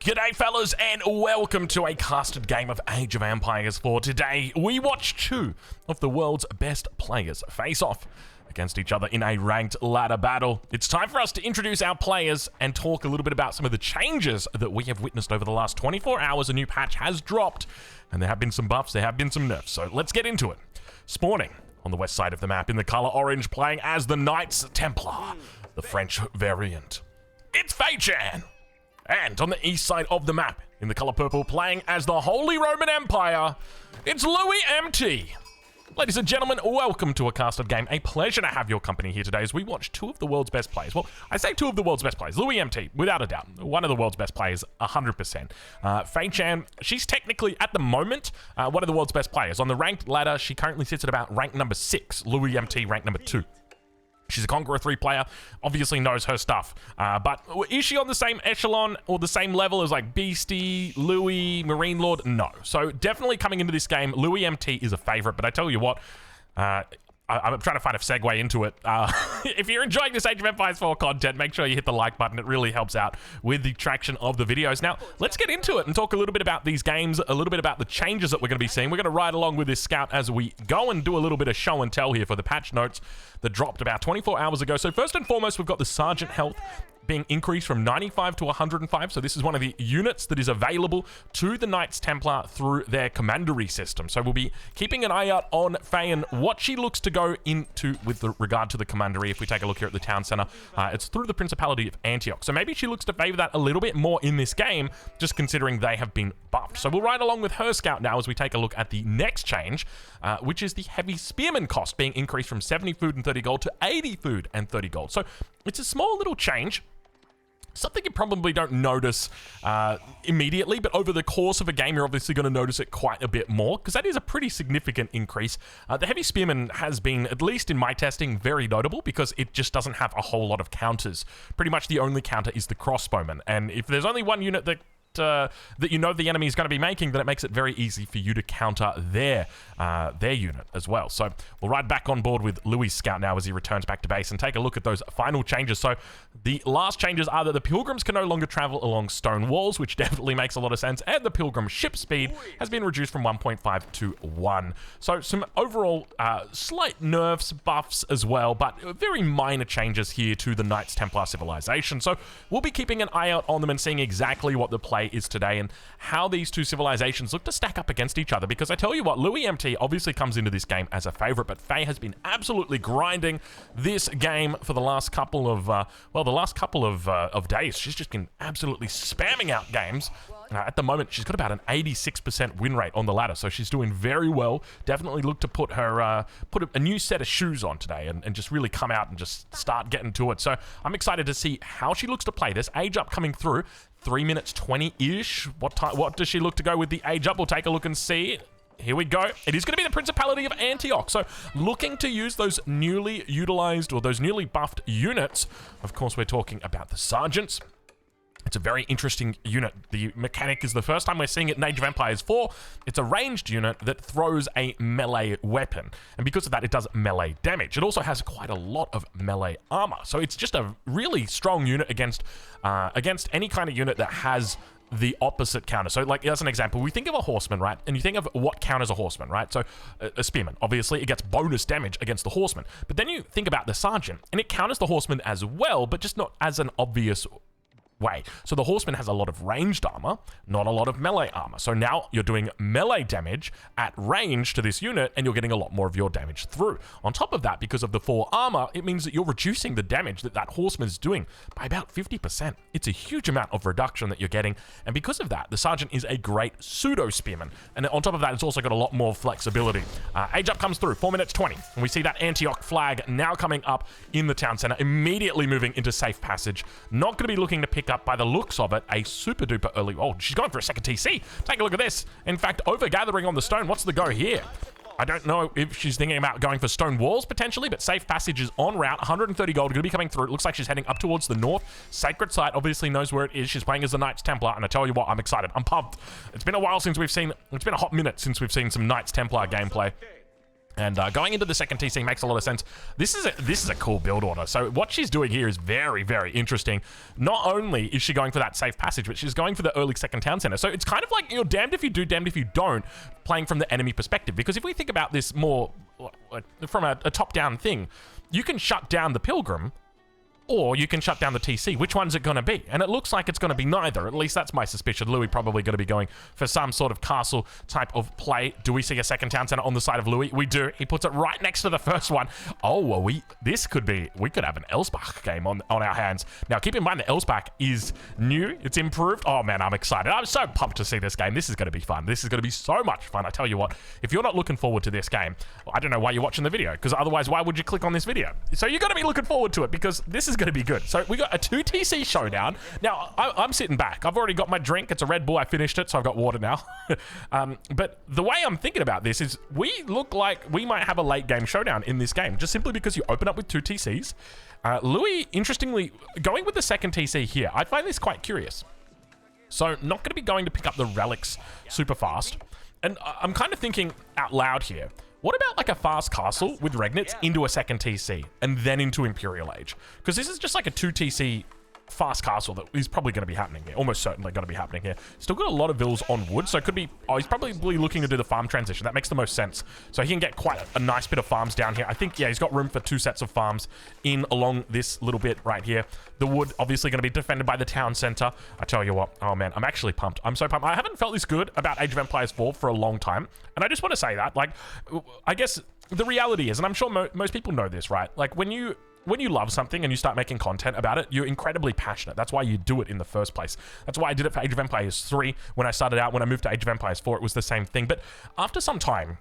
G'day fellas and welcome to a casted game of Age of Empires 4. Today we watch two of the world's best players face off against each other in a ranked ladder battle. It's time for us to introduce our players and talk a little bit about some of the changes that we have witnessed over the last 24 hours. A new patch has dropped and there have been some buffs, there have been some nerfs, so let's get into it. Spawning on the west side of the map in the color orange, playing as the Knights Templar, the French variant. It's Fei-Chan! And on the east side of the map, in the color purple, playing as the Holy Roman Empire, it's Louis MT. Ladies and gentlemen, welcome to a casted game. A pleasure to have your company here today as we watch two of the world's best players. Well, I say two of the world's best players. Louis MT, without a doubt, one of the world's best players, 100%. Fei-Chan, she's technically, at the moment, one of the world's best players. On the ranked ladder, she currently sits at about rank number 6. Louis MT, rank number 2. She's a Conqueror 3 player, obviously knows her stuff. But is she on the same echelon or the same level as like Beastie, Louis, Marine Lord? No. So definitely coming into this game, Louis MT is a favorite. But I tell you what, I'm trying to find a segue into it. If you're enjoying this Age of Empires 4 content, make sure you hit the like button. It really helps out with the traction of the videos. Now, let's get into it and talk a little bit about these games, a little bit about the changes that we're going to be seeing. We're going to ride along with this scout as we go and do a little bit of show and tell here for the patch notes that dropped about 24 hours ago. So first and foremost, we've got the Sergeant health being increased from 95 to 105. So this is one of the units that is available to the Knights Templar through their commandery system. So we'll be keeping an eye out on Faye and what she looks to go into with regard to the commandery. If we take a look here at the town center, it's through the Principality of Antioch. So maybe she looks to favor that a little bit more in this game, just considering they have been buffed. So we'll ride along with her scout now as we take a look at the next change, which is the heavy spearman cost being increased from 70 food and 30 gold to 80 food and 30 gold. So it's a small little change. Something you probably don't notice immediately, but over the course of a game, you're obviously going to notice it quite a bit more, because that is a pretty significant increase. The Heavy Spearman has been, at least in my testing, very notable, because it just doesn't have a whole lot of counters. Pretty much the only counter is the Crossbowman, and if there's only one unit that you know the enemy is going to be making, then it makes it very easy for you to counter their unit as well. So we'll ride back on board with Louis' scout now as he returns back to base and take a look at those final changes. So the last changes are that the pilgrims can no longer travel along stone walls, which definitely makes a lot of sense, and the pilgrim ship speed has been reduced from 1.5 to 1. So some overall slight nerfs, buffs as well, but very minor changes here to the Knights Templar civilization. So we'll be keeping an eye out on them and seeing exactly what the play is today and how these two civilizations look to stack up against each other, because I tell you what, Louis MT obviously comes into this game as a favorite, but Faye has been absolutely grinding this game for the last couple of days. She's just been absolutely spamming out games. At the moment, she's got about an 86% win rate on the ladder, so she's doing very well. Definitely look to put her put a new set of shoes on today and just really come out and just start getting to it. So I'm excited to see how she looks to play this. Age up coming through, 3 minutes 20-ish. What does she look to go with the age up? We'll take a look and see. Here we go. It is going to be the Principality of Antioch. So looking to use those newly utilized or those newly buffed units. Of course, we're talking about the Sergeants. It's a very interesting unit. The mechanic is the first time we're seeing it in Age of Empires 4. It's a ranged unit that throws a melee weapon. And because of that, it does melee damage. It also has quite a lot of melee armor. So it's just a really strong unit against any kind of unit that has the opposite counter. So like, as an example, we think of a horseman, right? And you think of what counters a horseman, right? So a spearman, obviously it gets bonus damage against the horseman. But then you think about the sergeant and it counters the horseman as well, but just not as an obvious way. So the horseman has a lot of ranged armor, not a lot of melee armor. So now you're doing melee damage at range to this unit and you're getting a lot more of your damage through. On top of that, because of the 4 armor, it means that you're reducing the damage that horseman is doing by about 50%. It's a huge amount of reduction that you're getting. And because of that, the sergeant is a great pseudo spearman. And on top of that, it's also got a lot more flexibility. Age up comes through, 4 minutes 20. And we see that Antioch flag now coming up in the town center, immediately moving into safe passage. Not going to be looking to pick up, by the looks of it, a super duper early. Oh, she's going for a second TC. Take a look at this. In fact, over gathering on the stone. What's the go here? I don't know if she's thinking about going for stone walls potentially, but safe passage is en route. 130 gold going to be coming through. It looks like she's heading up towards the north. Sacred Site obviously knows where it is. She's playing as the Knights Templar, and I tell you what, I'm excited. I'm pumped. It's been a while since we've seen, it's been a hot minute since we've seen some Knights Templar gameplay. And going into the second TC makes a lot of sense. This is a cool build order. So what she's doing here is very, very interesting. Not only is she going for that safe passage, but she's going for the early second town center. So it's kind of like, you're damned if you do, damned if you don't, playing from the enemy perspective. Because if we think about this more from a top-down thing, you can shut down the Pilgrim, or you can shut down the TC. Which one's it going to be? And it looks like it's going to be neither. At least that's my suspicion. Louis probably going to be going for some sort of castle type of play. Do we see a second town center on the side of Louis? We do. He puts it right next to the first one. Oh, well, we could have an Elsbach game on our hands. Now, keep in mind that Elsbach is new. It's improved. Oh, man, I'm excited. I'm so pumped to see this game. This is going to be fun. This is going to be so much fun. I tell you what, if you're not looking forward to this game, I don't know why you're watching the video, because otherwise, why would you click on this video? So you're going to be looking forward to it, because this is going to be good. So we got a 2 TC showdown. Now, I'm sitting back. I've already got my drink. It's a Red Bull. I finished it, so I've got water now. But the way I'm thinking about this is we look like we might have a late game showdown in this game, just simply because you open up with 2 TCs. Louis, interestingly, going with the second TC here, I find this quite curious. So not going to be going to pick up the relics super fast. And I'm kind of thinking out loud here. What about like a fast castle with Regnitz into a second TC and then into Imperial Age? Because this is just like a 2 TC fast castle that is probably going to be happening here. Almost certainly going to be happening here. Still got a lot of vills on wood, so it could be... Oh, he's probably looking to do the farm transition. That makes the most sense. So he can get quite a nice bit of farms down here. I think, yeah, he's got room for 2 sets of farms in along this little bit right here. The wood obviously going to be defended by the town center. I tell you what, oh man, I'm actually pumped. I'm so pumped. I haven't felt this good about Age of Empires 4 for a long time. And I just want to say that, like, I guess the reality is, and I'm sure most people know this, right? Like when you love something and you start making content about it, you're incredibly passionate. That's why you do it in the first place. That's why I did it for Age of Empires 3 when I started out. When I moved to Age of Empires 4, it was the same thing. But after some time,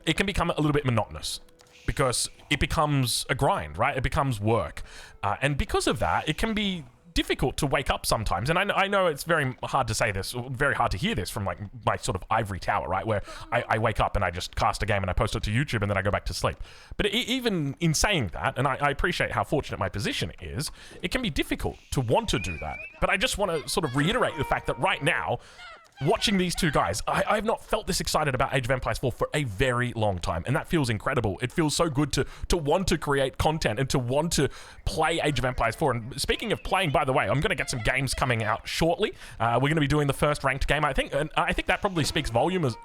it can become a little bit monotonous because it becomes a grind, right? It becomes work. And because of that, it can be difficult to wake up sometimes. And I know it's very hard to say this, very hard to hear this from like my sort of ivory tower, right? Where I wake up and I just cast a game and I post it to YouTube and then I go back to sleep. But even in saying that, and I appreciate how fortunate my position is, it can be difficult to want to do that. But I just want to sort of reiterate the fact that right now, watching these two guys, I have not felt this excited about Age of Empires 4 for a very long time, and that feels incredible. It feels so good to want to create content and to want to play Age of Empires 4. And speaking of playing, by the way, I'm going to get some games coming out shortly. We're going to be doing the first ranked game, I think, and I think that probably speaks volumes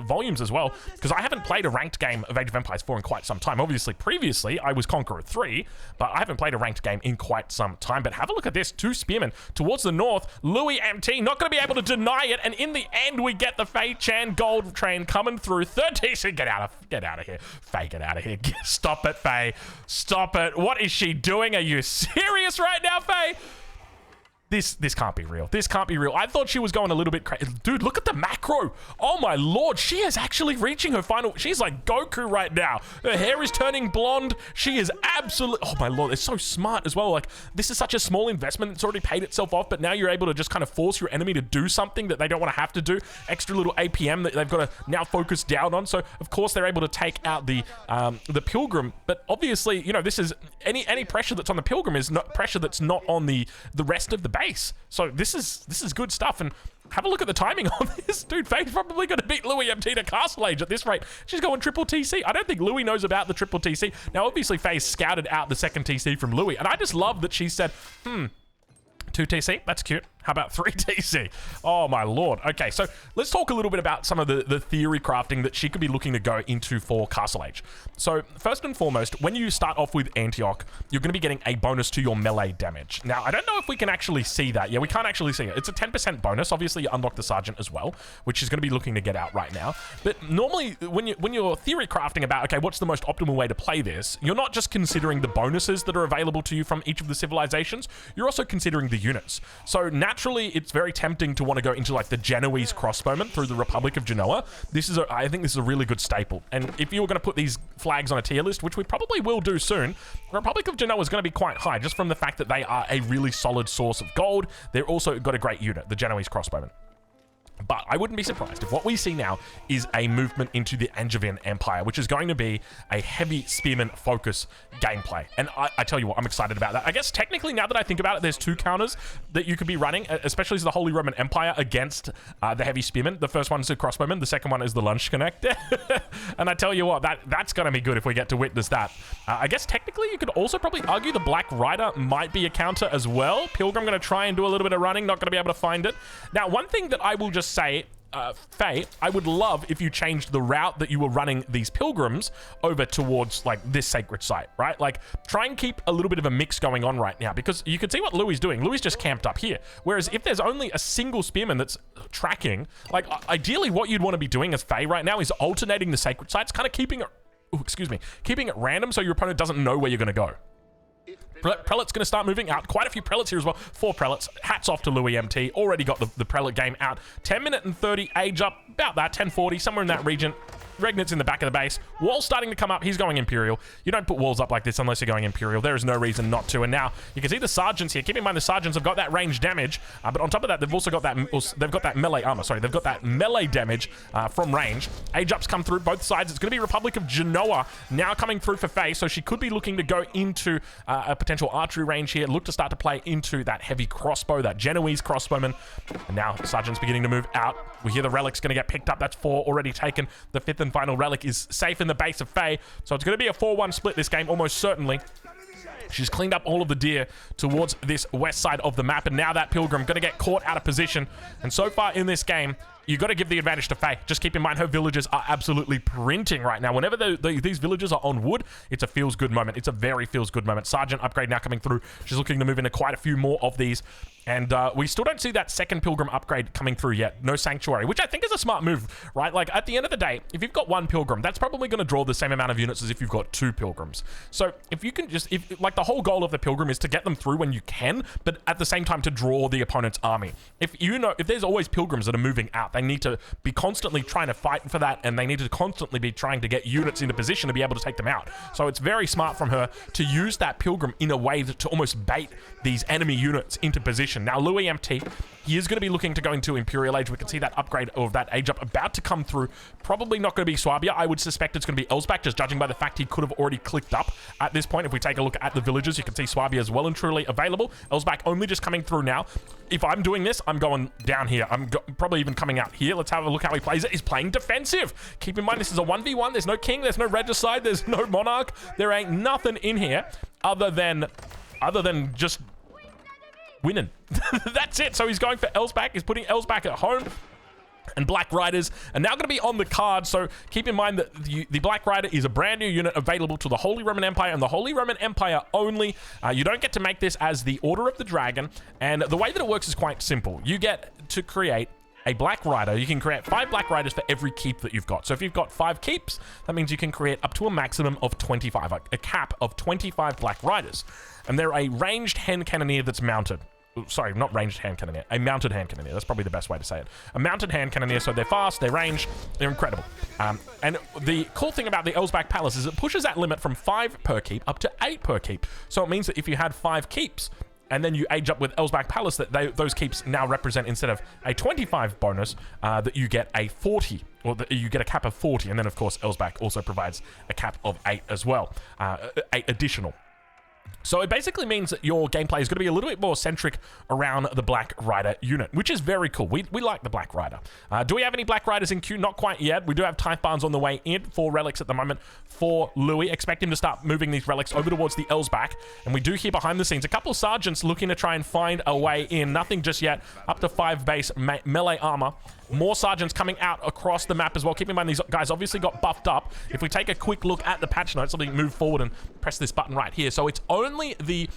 as well, because I haven't played a ranked game of Age of Empires 4 in quite some time. Obviously, previously, I was Conqueror 3, but I haven't played a ranked game in quite some time. But have a look at this, 2 spearmen towards the north. Louis MT not going to be able to deny it, and in the end, we get the Fei Chan gold train coming through. 13. Get out of here. Fei, get out of here. Stop it, Fei. Stop it. What is she doing? Are you serious right now, Fei? This can't be real. This can't be real. I thought she was going a little bit crazy. Dude, look at the macro. Oh my lord. She is actually reaching her final. She's like Goku right now. Her hair is turning blonde. She is absolutely... Oh my lord. It's so smart as well. Like, this is such a small investment. It's already paid itself off, but now you're able to just kind of force your enemy to do something that they don't want to have to do. Extra little APM that they've got to now focus down on. So, of course, they're able to take out the Pilgrim. But obviously, you know, this is... Any pressure that's on the Pilgrim is not pressure that's not on the rest of the base. So this is good stuff. And have a look at the timing on this. Dude, Faye's probably going to beat Louis MT to Castle Age at this rate. She's going triple TC. I don't think Louis knows about the triple TC. Now, obviously, Faye scouted out the second TC from Louis. And I just love that she said, 2 TC? That's cute. How about 3 TC? Oh my lord. Okay, so let's talk a little bit about some of the theory crafting that she could be looking to go into for Castle Age. So first and foremost, when you start off with Antioch, you're going to be getting a bonus to your melee damage. Now, I don't know if we can actually see that. Yeah, we can't actually see it. It's a 10% bonus. Obviously, you unlock the Sergeant as well, which is going to be looking to get out right now. But normally, when you're theory crafting about, okay, what's the most optimal way to play this, you're not just considering the bonuses that are available to you from each of the civilizations, you're also considering the units. So naturally, it's very tempting to want to go into like the Genoese crossbowmen through the Republic of Genoa. I think this is a really good staple. And if you were going to put these flags on a tier list, which we probably will do soon, the Republic of Genoa is going to be quite high just from the fact that they are a really solid source of gold. They're also got a great unit, the Genoese crossbowmen. But I wouldn't be surprised if what we see now is a movement into the Angevin Empire, which is going to be a heavy spearman focus gameplay. And I tell you what, I'm excited about that. I guess technically, now that I think about it, there's 2 counters that you could be running, especially as the Holy Roman Empire against the heavy spearman. The first one is the crossbowman. The second one is the lunge connector. And I tell you what, that's going to be good if we get to witness that. I guess technically, you could also probably argue the Black Rider might be a counter as well. Pilgrim going to try and do a little bit of running, not going to be able to find it. Now, one thing that I will just say, Faye, I would love if you changed the route that you were running these pilgrims over towards like this sacred site, right? Like try and keep a little bit of a mix going on right now, because you can see what Louis doing. Louis just camped up here. Whereas if there's only a single spearman that's tracking, like ideally what you'd want to be doing as Faye right now is alternating the sacred sites, kind of keeping it, keeping it random so your opponent doesn't know where you're going to go. Prelate's going to start moving out. Quite a few prelates here as well. 4 prelates. Hats off to Louis MT. Already got the prelate game out. 10 minute and 30 age up. About that. 1040. Somewhere in that region. Regnant's in the back of the base. Wall's starting to come up. He's going Imperial. You don't put walls up like this unless you're going Imperial. There is no reason not to. And now you can see the sergeants here. Keep in mind the sergeants have got that range damage, but on top of that, they've also got that. They've got that melee armor. Sorry, they've got that melee damage from range. Age ups come through both sides. It's going to be Republic of Genoa now coming through for Faye, so she could be looking to go into a potential archery range here. Look to start to play into that heavy crossbow, that Genoese crossbowman. And now sergeants beginning to move out. We hear the relic's going to get picked up. That's 4 already taken. The 5th and final relic is safe in the base of Faye. So it's going to be a 4-1 split this game, almost certainly. She's cleaned up all of the deer towards this west side of the map. And now that Pilgrim going to get caught out of position. And so far in this game, you got to give the advantage to Faye. Just keep in mind her villagers are absolutely printing right now. Whenever these villagers are on wood, it's a feels-good moment. It's a very feels-good moment. Sergeant upgrade now coming through. She's looking to move into quite a few more of these. And we still don't see that second Pilgrim upgrade coming through yet. No Sanctuary, which I think is a smart move, right? Like, at the end of the day, if you've got 1 Pilgrim, that's probably going to draw the same amount of units as if you've got 2 Pilgrims. So if you can just, like, the whole goal of the Pilgrim is to get them through when you can, but at the same time to draw the opponent's army. If there's always Pilgrims that are moving out, they need to be constantly trying to fight for that, and they need to constantly be trying to get units into position to be able to take them out. So it's very smart from her to use that Pilgrim in a way to almost bait these enemy units into position. Now, Louis MT, he is going to be looking to go into Imperial Age. We can see that upgrade of that age up about to come through. Probably not going to be Swabia. I would suspect it's going to be Elsbach, just judging by the fact he could have already clicked up at this point. If we take a look at the villages, you can see Swabia is well and truly available. Elsbach only just coming through now. If I'm doing this, I'm going down here. I'm probably even coming out here. Let's have a look how he plays it. He's playing defensive. Keep in mind, this is a 1v1. There's no king. There's no regicide. There's no monarch. There ain't nothing in here other than just winning. That's it. So he's going for Elsbach. He's putting Elsbach at home. And Black Riders are now going to be on the card, so keep in mind that the Black Rider is a brand new unit available to the Holy Roman Empire and the Holy Roman Empire only. You don't get to make this as the Order of the Dragon, and the way that it works is quite simple. You get to create a Black Rider. You can create 5 Black Riders for every keep that you've got. So if you've got 5 keeps, that means you can create up to a maximum of 25, a cap of 25 Black Riders. And they're a ranged hand cannoneer that's mounted. Sorry, not ranged hand cannoneer. A mounted hand cannoneer. That's probably the best way to say it. A mounted hand cannoneer, so they're fast, they're ranged, they're incredible. And the cool thing about the Elsbach Palace is it pushes that limit from 5 per keep up to 8 per keep. So it means that if you had 5 keeps, and then you age up with Elsbach Palace, that those keeps now represent, instead of a 25 bonus, that you get a 40, or that you get a cap of 40. And then, of course, Elsbach also provides a cap of 8 as well, 8 additional. So it basically means that your gameplay is going to be a little bit more centric around the Black Rider unit, which is very cool. We like the Black Rider. Do we have any Black Riders in queue? Not quite yet. We do have Type Barns on the way in for relics at the moment for Louis. Expect him to start moving these relics over towards the Elsbach. And we do hear behind the scenes a couple of sergeants looking to try and find a way in. Nothing just yet. Up to 5 base melee armor. More sergeants coming out across the map as well. Keep in mind, these guys obviously got buffed up. If we take a quick look at the patch notes, let me move forward and press this button right here. So it's only the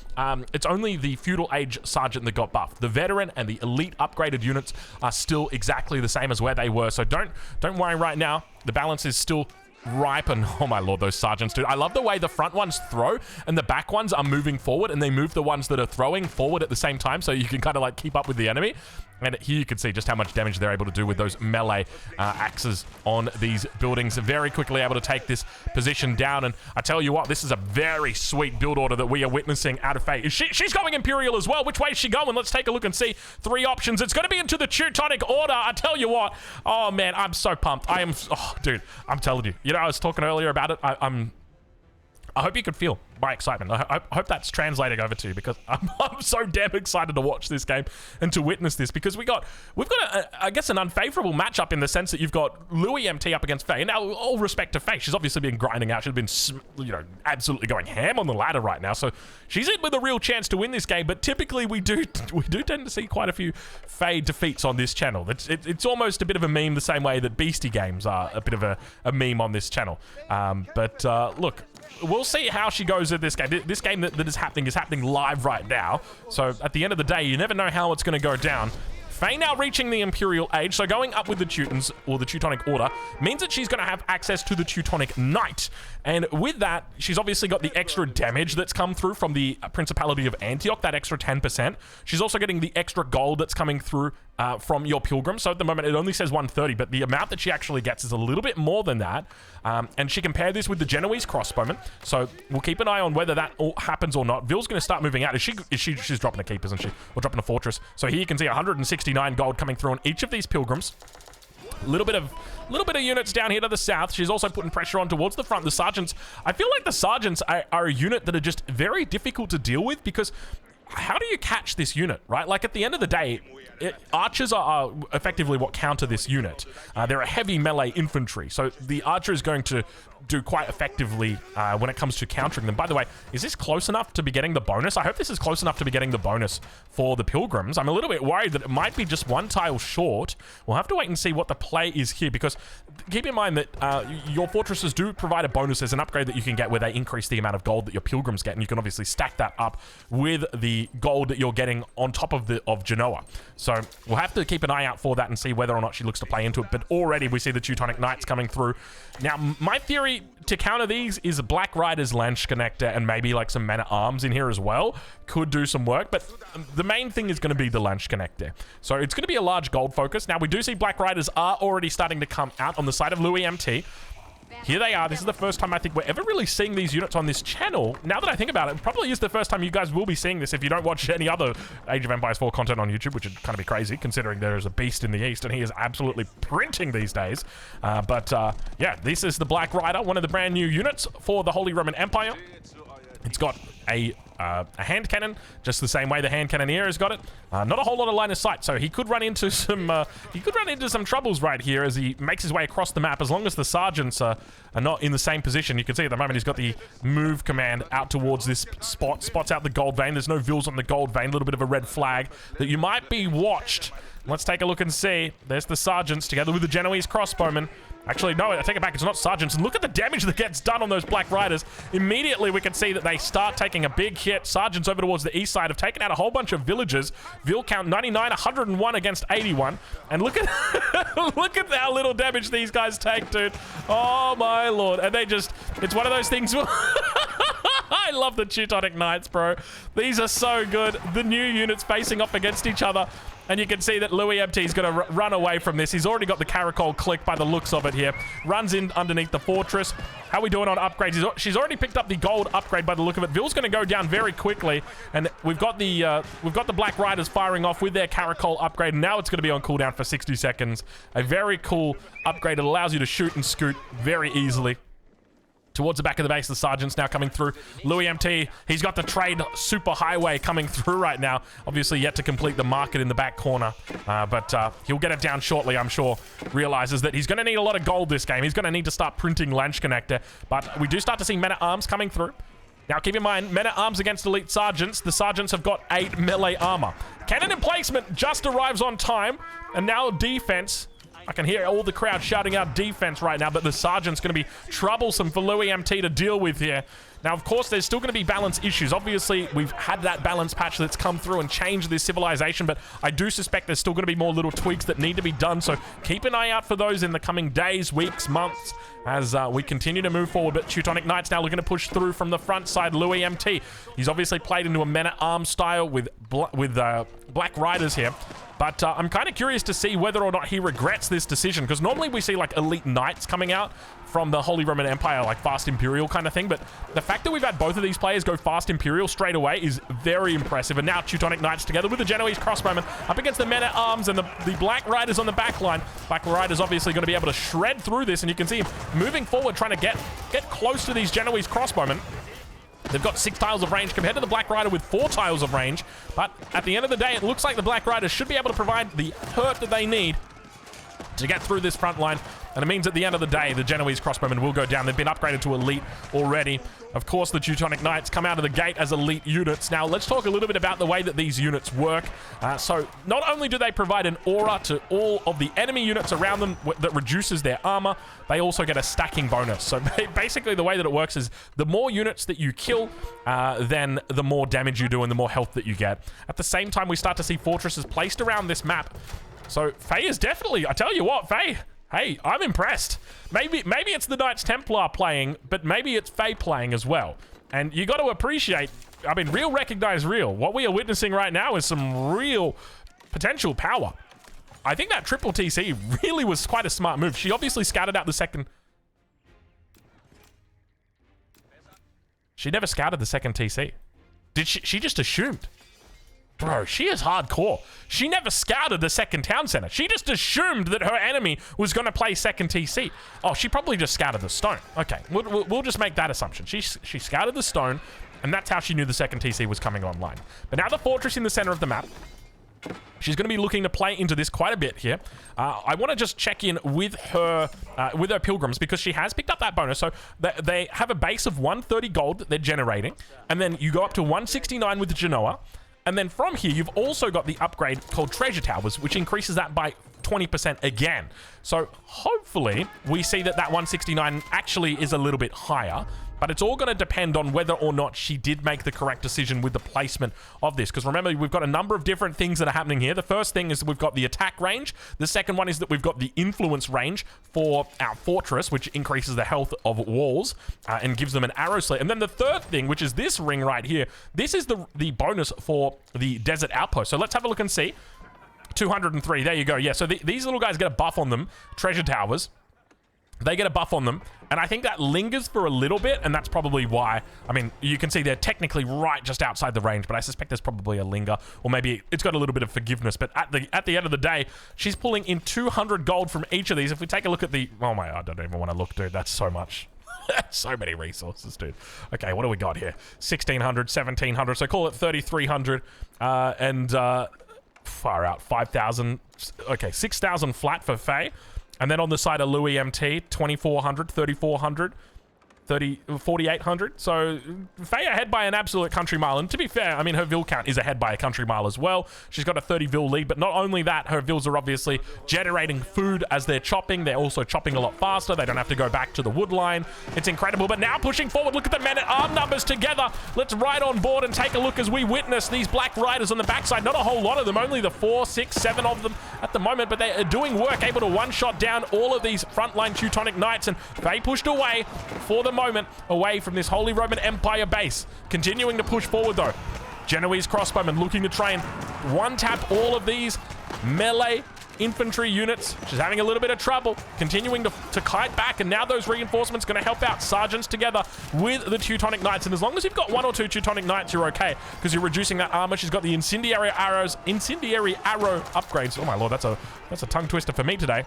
feudal age sergeant that got buffed. The veteran and the elite upgraded units are still exactly the same as where they were. So don't worry right now. The balance is still ripe, and oh my lord, those sergeants, dude. I love the way the front ones throw and the back ones are moving forward, and they move the ones that are throwing forward at the same time, so you can kind of like keep up with the enemy. And here you can see just how much damage they're able to do with those melee axes on these buildings. Very quickly able to take this position down. And I tell you what, this is a very sweet build order that we are witnessing out of Faye. She's going Imperial as well. Which way is she going? Let's take a look and see. 3 options. It's going to be into the Teutonic Order. I tell you what. Oh, man, I'm so pumped. I am... Oh, dude, I'm telling you. You know, I was talking earlier about it. I hope you could feel my excitement. I hope that's translating over to you, because I'm so damn excited to watch this game and to witness this, because we've got I guess an unfavorable matchup in the sense that you've got Louis MT up against Faye. Now, all respect to Faye, she's obviously been grinding out. She's been, you know, absolutely going ham on the ladder right now. So she's in with a real chance to win this game. But typically we do tend to see quite a few Faye defeats on this channel. It's almost a bit of a meme, the same way that Beastie games are a bit of a meme on this channel. Look. We'll see how she goes at this game. This game that is happening live right now. So at the end of the day, you never know how it's going to go down. Faye now reaching the Imperial age, so going up with the Teutons, or the Teutonic Order, means that she's going to have access to the Teutonic Knight. And with that, she's obviously got the extra damage that's come through from the Principality of Antioch, that extra 10%. She's also getting the extra gold that's coming through from your Pilgrim. So at the moment, it only says 130, but the amount that she actually gets is a little bit more than that. And she can pair this with the Genoese crossbowman. So we'll keep an eye on whether that all happens or not. Vil's going to start moving out. She's dropping a keep, isn't she? Or dropping a fortress. So here you can see 169 gold coming through on each of these Pilgrims. Little bit of units down here to the south. She's also putting pressure on towards the front. The sergeants, I feel like the sergeants are a unit that are just very difficult to deal with, because how do you catch this unit, right? Like, at the end of the day, archers are effectively what counter this unit. They're a heavy melee infantry, so the archer is going to do quite effectively when it comes to countering them. By the way, is this close enough to be getting the bonus? I hope this is close enough to be getting the bonus for the Pilgrims. I'm a little bit worried that it might be just one tile short. We'll have to wait and see what the play is here, because keep in mind that your fortresses do provide a bonus as an upgrade that you can get, where they increase the amount of gold that your Pilgrims get, and you can obviously stack that up with the gold that you're getting on top of Genoa. So we'll have to keep an eye out for that and see whether or not she looks to play into it. But already we see the Teutonic Knights coming through. Now, my theory to counter these is Black Rider's Lance Connector and maybe like some Men-at-Arms in here as well. Could do some work, but the main thing is going to be the Lance Connector. So it's going to be a large gold focus. Now, we do see Black Riders are already starting to come out on the side of Louis MT. Here they are. This is the first time I think we're ever really seeing these units on this channel. Now that I think about it, it probably is the first time you guys will be seeing this if you don't watch any other Age of Empires 4 content on YouTube, which would kind of be crazy considering there is a beast in the east and he is absolutely printing these days. Yeah, this is the Black Rider, one of the brand new units for the Holy Roman Empire. It's got a hand cannon, just the same way the hand cannoneer has got it. Not a whole lot of line of sight, so he could run into some troubles right here as he makes his way across the map. As long as the sergeants are not in the same position, you can see at the moment he's got the move command out towards this spot, spots out the gold vein. There's no Vils on the gold vein, a little bit of a red flag that you might be watched. Let's take a look and see. There's the sergeants together with the Genoese crossbowmen. Actually, no, I take it back. It's not sergeants. And look at the damage that gets done on those Black Riders. Immediately, we can see that they start taking a big hit. Sergeants over towards the east side have taken out a whole bunch of villagers. Vil count 99, 101 against 81. And look at look at how little damage these guys take, dude. Oh, my lord. And they just... It's one of those things... I love the Teutonic Knights, bro. These are so good. The new units facing off against each other. And you can see that Louis MT is going to run away from this. He's already got the Caracol click by the looks of it here. Runs in underneath the fortress. How are we doing on upgrades? She's already picked up the gold upgrade by the look of it. Vil's going to go down very quickly. And we've got the Black Riders firing off with their Caracol upgrade. And now it's going to be on cooldown for 60 seconds. A very cool upgrade. It allows you to shoot and scoot very easily. Towards the back of the base, the sergeant's now coming through. Louis MT, he's got the trade super highway coming through right now. Obviously yet to complete the market in the back corner. But he'll get it down shortly, I'm sure. Realizes that he's going to need a lot of gold this game. He's going to need to start printing Lance Connector. But we do start to see Men-at-Arms coming through. Now, keep in mind, Men-at-Arms against elite sergeants. The sergeants have got 8 melee armor. Cannon emplacement just arrives on time. And now defense... I can hear all the crowd shouting out defense right now, but the sergeant's going to be troublesome for Louis MT to deal with here. Now, of course, there's still going to be balance issues. Obviously, we've had that balance patch that's come through and changed this civilization, but I do suspect there's still going to be more little tweaks that need to be done, so keep an eye out for those in the coming days, weeks, months, as we continue to move forward. But Teutonic Knights now looking to push through from the front side. Louis MT, he's obviously played into a Men-at-Arms style with Black Riders here. But I'm kind of curious to see whether or not he regrets this decision, because normally we see like elite knights coming out from the Holy Roman Empire, like fast Imperial kind of thing. But the fact that we've had both of these players go fast Imperial straight away is very impressive. And now Teutonic Knights together with the Genoese crossbowmen up against the men-at-arms and the Black Riders on the back line. Black Riders obviously going to be able to shred through this, and you can see him moving forward, trying to get close to these Genoese crossbowmen. They've got 6 tiles of range compared to the Black Rider with 4 tiles of range. But at the end of the day, it looks like the Black Riders should be able to provide the hurt that they need to get through this front line. And it means at the end of the day, the Genoese crossbowmen will go down. They've been upgraded to elite already. Of course, the Teutonic Knights come out of the gate as elite units. Now, let's talk a little bit about the way that these units work. So, not only do they provide an aura to all of the enemy units around them that reduces their armor, they also get a stacking bonus. So, basically, the way that it works is the more units that you kill, then the more damage you do and the more health that you get. At the same time, we start to see fortresses placed around this map. So, Faye is definitely, I tell you what, Faye, hey, I'm impressed. Maybe it's the Knights Templar playing, but maybe it's Faye playing as well. And you got to appreciate, I mean, real recognize real. What we are witnessing right now is some real potential power. I think that triple TC really was quite a smart move. She obviously scouted out the second. She never scouted the second TC. Did she? She just assumed. Bro, she is hardcore. She never scouted the second town center. She just assumed that her enemy was going to play second TC. Oh, she probably just scouted the stone. Okay, we'll just make that assumption. She scouted the stone, and that's how she knew the second TC was coming online. But now the fortress in the center of the map. She's going to be looking to play into this quite a bit here. I want to just check in with her pilgrims, because she has picked up that bonus. So they have a base of 130 gold that they're generating, and then you go up to 169 with the Genoa. And then from here, you've also got the upgrade called Treasure Towers, which increases that by 20% again. So hopefully we see that 169 actually is a little bit higher, but it's all going to depend on whether or not she did make the correct decision with the placement of this. Because remember, we've got a number of different things that are happening here. The first thing is that we've got the attack range. The second one is that we've got the influence range for our fortress, which increases the health of walls and gives them an arrow slit. And then the third thing, which is this ring right here, this is the bonus for the desert outpost. So let's have a look and see. 203, there you go. Yeah, so these little guys get a buff on them. Treasure Towers. They get a buff on them, and I think that lingers for a little bit, and that's probably why. I mean, you can see they're technically right just outside the range, but I suspect there's probably a linger, or maybe it's got a little bit of forgiveness. But at the end of the day, she's pulling in 200 gold from each of these. If we take a look at the... Oh my, I don't even want to look, dude. That's so much. So many resources, dude. Okay, what do we got here? 1,600, 1,700, so call it 3,300, and far out, 5,000. Okay, 6,000 flat for Faye. And then on the side of Louis MT, 2,400, 3,400, 4,800. So Faye ahead by an absolute country mile. And to be fair, I mean, her vill count is ahead by a country mile as well. She's got a 30 vill lead, but not only that, her vills are obviously generating food as they're chopping. They're also chopping a lot faster. They don't have to go back to the wood line. It's incredible. But now pushing forward, look at the men-at-arm numbers together. Let's ride on board and take a look as we witness these Black Riders on the backside. Not a whole lot of them, only the 4, 6, 7 of them at the moment, but they are doing work, able to one-shot down all of these frontline Teutonic Knights, and Faye pushed away for the moment, away from this Holy Roman Empire base. Continuing to push forward though. Genoese crossbowmen looking to try and one-tap all of these melee infantry units. She's having a little bit of trouble, continuing to kite back, and now those reinforcements going to help out sergeants together with the Teutonic Knights. And as long as you've got 1 or 2 Teutonic Knights, you're okay, because you're reducing that armor. She's got the incendiary arrow upgrades. Oh my lord, that's a tongue twister for me today.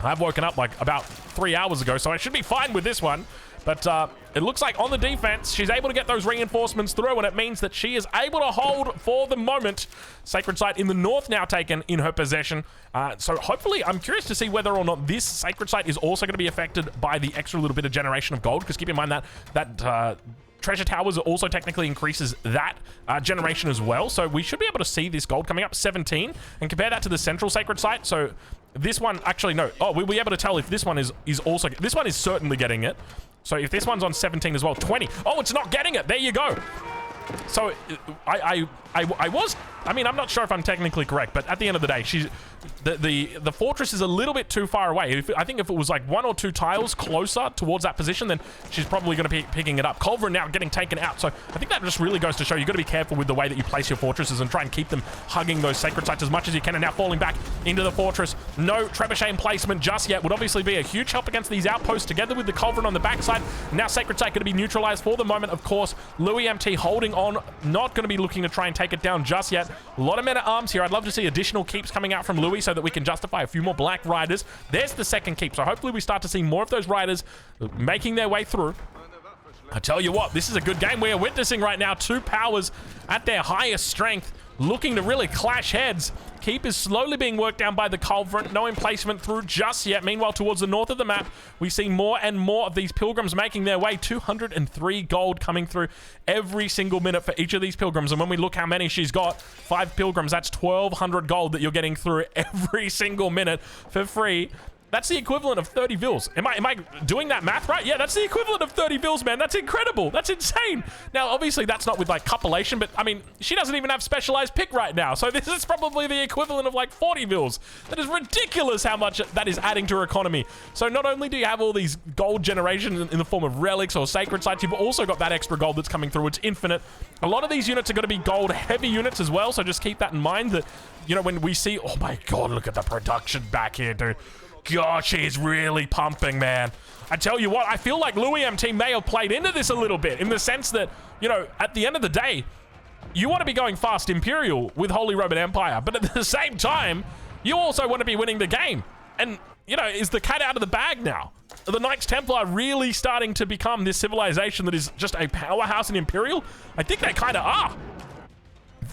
I've woken up like about 3 hours ago, so I should be fine with this one. But it looks like on the defense, she's able to get those reinforcements through, and it means that she is able to hold for the moment. Sacred Site in the north now taken in her possession. So hopefully, I'm curious to see whether or not this Sacred Site is also going to be affected by the extra little bit of generation of gold, because keep in mind that Treasure Towers also technically increases that generation as well. So we should be able to see this gold coming up, 17, and compare that to the central Sacred Site. So this one, actually, no. Oh, we'll be able to tell if this one is also... This one is certainly getting it. So if this one's on 17 as well, 20. Oh, it's not getting it. There you go. So I mean, I'm not sure if I'm technically correct, but at the end of the day, the fortress is a little bit too far away. I think if it was like 1 or 2 tiles closer towards that position, then she's probably going to be picking it up. Culverin now getting taken out. So I think that just really goes to show you've got to be careful with the way that you place your fortresses and try and keep them hugging those sacred sites as much as you can. And now falling back into the fortress. No trebuchet placement just yet. Would obviously be a huge help against these outposts together with the Culverin on the backside. Now sacred site going to be neutralized for the moment. Of course, Louis MT holding on. Not going to be looking to try and take it down just yet. A lot of men-at-arms here. I'd love to see additional keeps coming out from Louis so that we can justify a few more black riders. There's the second keep. So hopefully we start to see more of those riders making their way through. I tell you what, this is a good game we are witnessing right now. 2 powers at their highest strength, looking to really clash heads. Keep is slowly being worked down by the Culverin. No emplacement through just yet. Meanwhile, towards the north of the map, we see more and more of these pilgrims making their way. 203 gold coming through every single minute for each of these pilgrims. And when we look how many she's got, 5 pilgrims, that's 1,200 gold that you're getting through every single minute for free. That's the equivalent of 30 vils. Am I doing that math right? Yeah, that's the equivalent of 30 vils, man. That's incredible. That's insane. Now, obviously, that's not with, like, copulation, but, I mean, she doesn't even have specialized pick right now. So this is probably the equivalent of, like, 40 vils. That is ridiculous how much that is adding to her economy. So not only do you have all these gold generations in the form of relics or sacred sites, you've also got that extra gold that's coming through. It's infinite. A lot of these units are going to be gold-heavy units as well, so just keep that in mind that, you know, when we see... Oh, my God, look at the production back here, dude. Gosh, he's really pumping, man. I tell you what, I feel like Louis MT may have played into this a little bit in the sense that, you know, at the end of the day, you want to be going fast Imperial with Holy Roman Empire, but at the same time, you also want to be winning the game. And, you know, is the cat out of the bag now? Are the Knights Templar really starting to become this civilization that is just a powerhouse in Imperial? I think they kind of are.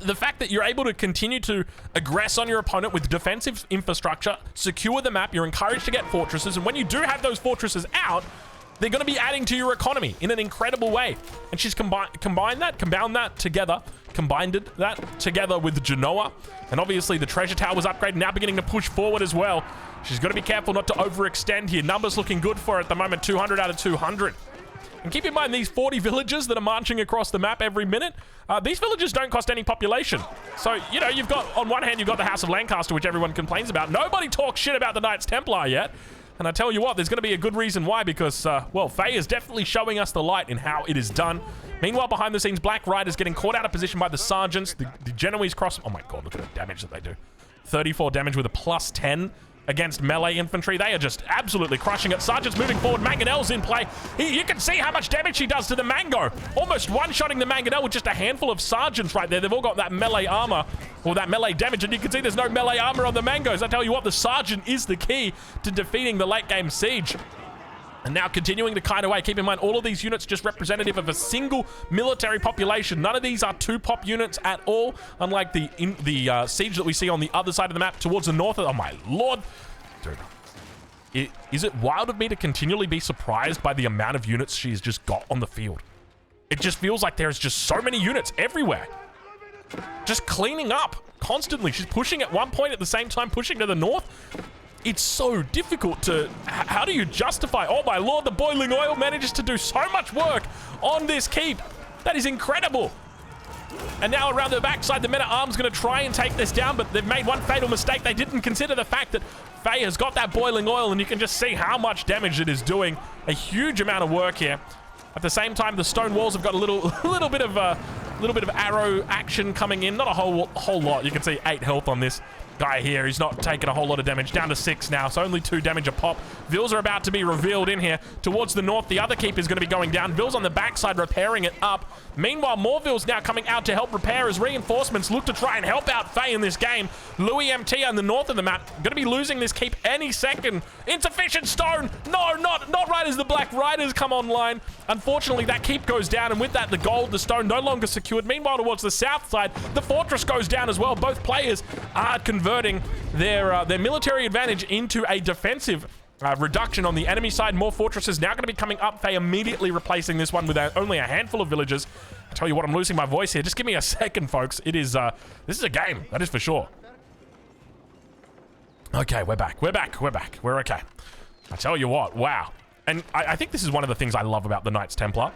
The fact that you're able to continue to aggress on your opponent with defensive infrastructure, secure the map, you're encouraged to get fortresses, and when you do have those fortresses out, they're going to be adding to your economy in an incredible way. And she's combined that together with Genoa, and obviously the treasure tower was upgraded, now beginning to push forward as well. She's got to be careful not to overextend here. Numbers looking good for her at the moment, 200 out of 200. And keep in mind, these 40 villages that are marching across the map every minute, these villages don't cost any population. So, you know, you've got, on one hand, you've got the House of Lancaster, which everyone complains about. Nobody talks shit about the Knights Templar yet. And I tell you what, there's going to be a good reason why, because, well, Faye is definitely showing us the light in how it is done. Meanwhile, behind the scenes, Black Riders getting caught out of position by the Sergeants. The Genoese cross... Oh my God, look at the damage that they do. 34 damage with a +10. Against melee infantry. They are just absolutely crushing it. Sergeant's moving forward. Mangonel's in play. You can see how much damage he does to the Mango. Almost one-shotting the Mangonel with just a handful of Sergeants right there. They've all got that melee armor, or that melee damage, and you can see there's no melee armor on the Mangos. I tell you what, the Sergeant is the key to defeating the late-game siege. And now continuing to kite away. Keep in mind, all of these units just representative of a single military population. None of these are 2-pop units at all, unlike the siege that we see on the other side of the map towards the north. Oh my Lord. Dude. Is it wild of me to continually be surprised by the amount of units she's just got on the field? It just feels like there's just so many units everywhere. Just cleaning up constantly. She's pushing at one point at the same time, pushing to the north. It's so difficult to... How do you justify... Oh my Lord, the boiling oil manages to do so much work on this keep. That is incredible. And now around the backside, the men-at-arms going to try and take this down, but they've made one fatal mistake. They didn't consider the fact that Faye has got that boiling oil, and you can just see how much damage it is doing. A huge amount of work here. At the same time, the stone walls have got a little bit of arrow action coming in. Not a whole lot. You can see 8 health on this guy here. He's not taking a whole lot of damage. Down to 6 now, so only 2 damage a pop. Vils are about to be revealed in here. Towards the north, the other keep is going to be going down. Vils on the backside repairing it up. Meanwhile, more Vils now coming out to help repair as reinforcements look to try and help out Faye in this game. Louis MT on the north of the map going to be losing this keep any second. Insufficient stone. No, not right as the Black Riders come online. Unfortunately, that keep goes down, and with that, the gold, the stone no longer secured. Meanwhile, towards the south side, the fortress goes down as well. Both players are converting their military advantage into a defensive reduction on the enemy side. More fortresses now going to be coming up. Faye immediately replacing this one with only a handful of villagers. I tell you what, I'm losing my voice here. Just give me a second, folks. It is this is a game, that is for sure. Okay, we're back. We're okay. I tell you what, wow. And I think this is one of the things I love about the Knights Templar,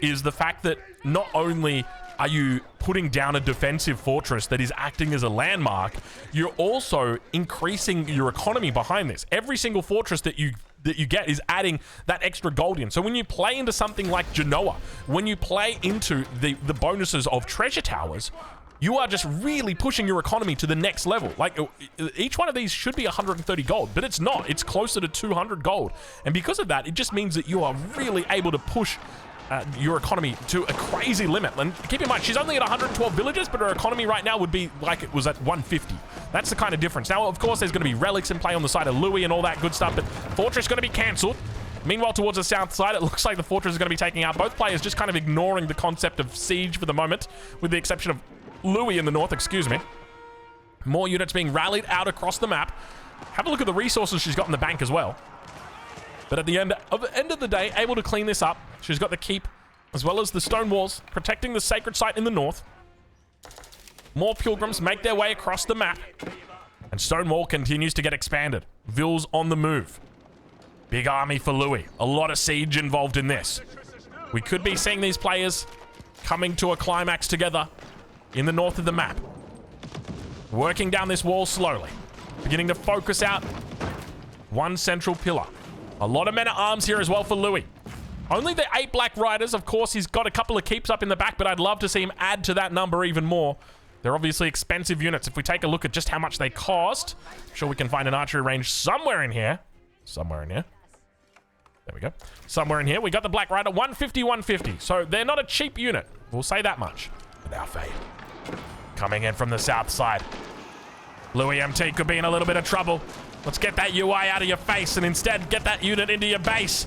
is the fact that not only are you putting down a defensive fortress that is acting as a landmark, you're also increasing your economy behind this. Every single fortress that you get is adding that extra gold in. So when you play into something like Genoa, when you play into the bonuses of treasure towers, you are just really pushing your economy to the next level. Like, each one of these should be 130 gold, but it's not. It's closer to 200 gold. And because of that, it just means that you are really able to push your economy to a crazy limit. And keep in mind, she's only at 112 villages, but her economy right now would be like it was at 150. That's the kind of difference. Now, of course, there's going to be relics in play on the side of Louis and all that good stuff, but fortress going to be cancelled. Meanwhile, towards the south side, it looks like the fortress is going to be taking out both players, just kind of ignoring the concept of siege for the moment, with the exception of Louis in the north, excuse me. More units being rallied out across the map. Have a look at the resources she's got in the bank as well. But at the end of the day, able to clean this up. She's got the keep, as well as the stone walls, protecting the sacred site in the north. More pilgrims make their way across the map. And Stonewall continues to get expanded. Ville's on the move. Big army for Louis. A lot of siege involved in this. We could be seeing these players coming to a climax together in the north of the map. Working down this wall slowly. Beginning to focus out one central pillar. A lot of men-at-arms here as well for Louis. Only the 8 Black Riders. Of course, he's got a couple of keeps up in the back, but I'd love to see him add to that number even more. They're obviously expensive units. If we take a look at just how much they cost, I'm sure we can find an archery range somewhere in here. Somewhere in here. There we go. Somewhere in here. We got the Black Rider, 150, 150. So they're not a cheap unit. We'll say that much. But now Fade. Coming in from the south side. Louis MT could be in a little bit of trouble. Let's get that UI out of your face and instead get that unit into your base.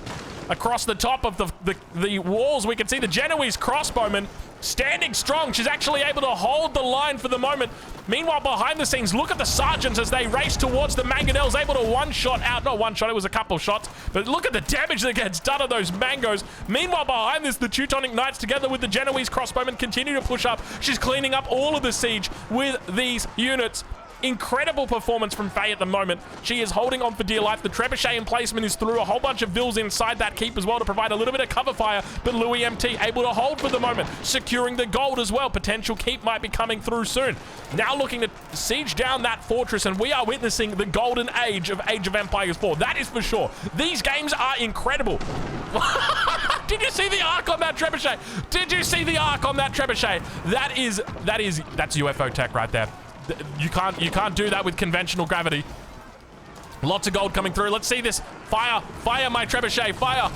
Across the top of the walls, we can see the Genoese crossbowman standing strong. She's actually able to hold the line for the moment. Meanwhile, behind the scenes, look at the sergeants as they race towards the mangonels, able to one-shot out. Not one shot, it was a couple shots. But look at the damage that gets done on those mangoes. Meanwhile, behind this, the Teutonic Knights, together with the Genoese crossbowmen, continue to push up. She's cleaning up all of the siege with these units. Incredible performance from Faye at the moment. She is holding on for dear life. The trebuchet emplacement is through. A whole bunch of vills inside that keep as well to provide a little bit of cover fire. But Louis MT able to hold for the moment, securing the gold as well. Potential keep might be coming through soon. Now looking to siege down that fortress, and we are witnessing the golden age of Age of Empires 4. That is for sure. These games are incredible. Did you see the arc on that trebuchet? Did you see the arc on that trebuchet? That's UFO tech right there. You can't do that with conventional gravity. Lots of gold coming through. Let's see this. Fire. Fire, my trebuchet. Fire.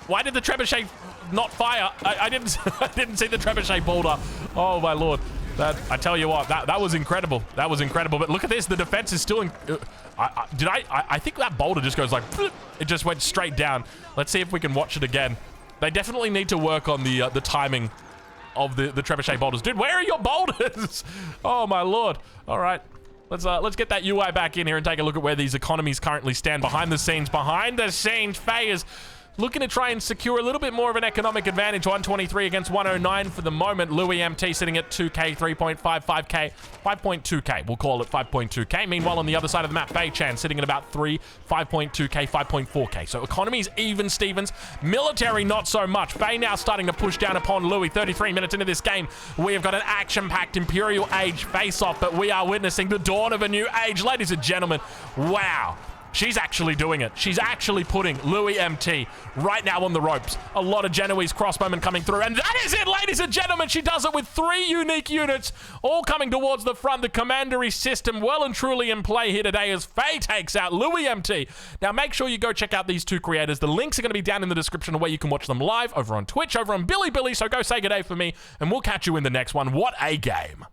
Why did the trebuchet not fire? I didn't see the trebuchet boulder. Oh, my lord. I tell you what, that was incredible. That was incredible. But look at this. The defense is still... I think that boulder just goes like... It just went straight down. Let's see if we can watch it again. They definitely need to work on the timing of the trebuchet boulders. Dude, where are your boulders? Oh my lord. All right, let's get that UI back in here and take a look at where these economies currently stand. Behind the scenes, Faye is looking to try and secure a little bit more of an economic advantage. 123 against 109 for the moment. Louis MT sitting at 2k, 3.55k, 5.2k. We'll call it 5.2k. Meanwhile, on the other side of the map, Fei Chan sitting at about 3, 5.2k, 5.4k. So economy's even, Stevens. Military, not so much. Fei now starting to push down upon Louis. 33 minutes into this game, we have got an action-packed Imperial Age face-off, but we are witnessing the dawn of a new age. Ladies and gentlemen, wow. She's actually doing it. She's actually putting Louis MT right now on the ropes. A lot of Genoese crossbowmen coming through. And that is it, ladies and gentlemen. She does it with 3 unique units, all coming towards the front. The commandery system well and truly in play here today as Faye takes out Louis MT. Now, make sure you go check out these 2 creators. The links are going to be down in the description where you can watch them live over on Twitch, over on Billy. So go say good day for me, and we'll catch you in the next one. What a game.